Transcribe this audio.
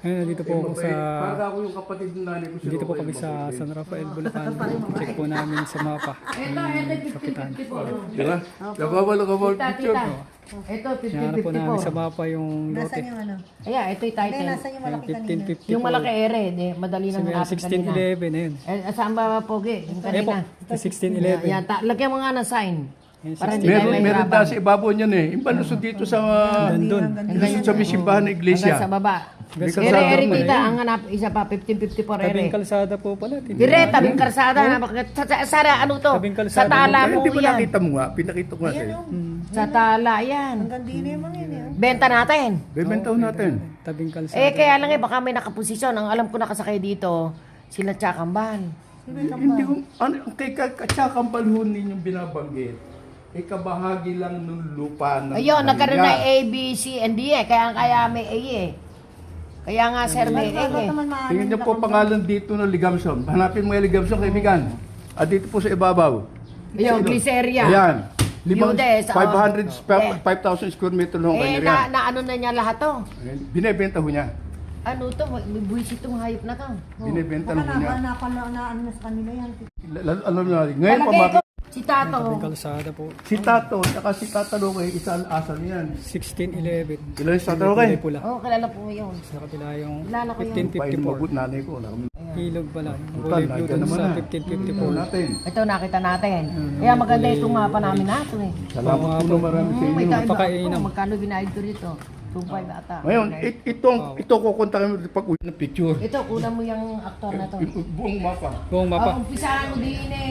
Ngayon, dito po ako sa... Para ako yung kapatid ng nanay ko. Dito po kami sa San Rafael, Bulacan. Check po namin sa mapa. Ito, 50-50 po. Diba? Nakawal picture. Ito, Yan po 50-50 po. namin sa mapa yung lote. Nasaan yung ano? Ayan, ito yung title. Nasaan yung malaki kanina? 1550 Yung malaki ere, madali nang hanapin kanina. 1611 na yun. Saan ba Pogi? Yung Ayan po, kanina. 1611. Yan, lagyan mo nga ng sign. Yan, Para hindi tayo Meron mahirapan. tayo sa ibabaw niyan eh. Yung palusot dito sa... Dandun. Lusot sa may simbahan ng iglesia. Hanggang sa baba. May kalsada Ere, naman tita, eh. ang hanap, isa pa, 15-50 po Tabing ere. kalsada po pala. Dire, tabing karsada. Sara, ano to? Tabing Sa kalsada. tala Ay, po hindi ba yan. nakita mo nga? Pinakita ko nga sa'yo. Sa tala yan. Hanggang di naman yun eh. Benta natin. Bebentaw natin. Tabing kalsada. Kaya lang baka may nakaposisyon. Ang alam ko nakasakay dito, sila Tsakamban. Hindi ko... Kay Katsakambal ho ninyong binabanggit. Kabahagi lang ng lupa ng... Ayun, nagkaroon Dahlia. na A, B, C, and D eh. Kaya may A eh. Kaya nga sir may A eh. Tingnan niyo po pangalan dito ng Ligamson. Hanapin mo yung Ligamson, kaibigan. Dito po sa ibabaw. Ayun, Glyceria. Ayan. Yudes, 5,000 square meter lang kanya riyan. na ano na niya lahat to. Binebenta ho niya. Ano to? May buwisit tong hayop na to. Binebenta Baka ho niya. na ano na sa kanila yan. Alam niyo natin. Ngayon pa Palagay ko, maki... si Tato. Tabing kalsada po. Si Tato, saka si Tata Lokay, isa asal niyan. 1611. Ilan si Tata Lokay? Pula. Oh, kilala po yun. Sa kabila yung Kilala ko yun. 1554. Nanay ko. Ilog pala. Total, Kulay blue nandiyan dun naman sa na. 1554. Natin. Ito nakita natin. Kaya maganda itong mapa namin nato eh. Salamat po na marami sa May inyo. kaiba Napakainam. ako. Magkano binayad ko rito? 2.5 ata. Ngayon, ito kukunta kami pag uwi ng picture. Ito, kunan mo yung aktor na to. Buong mapa. Buong mapa. Umpisahan mo din eh.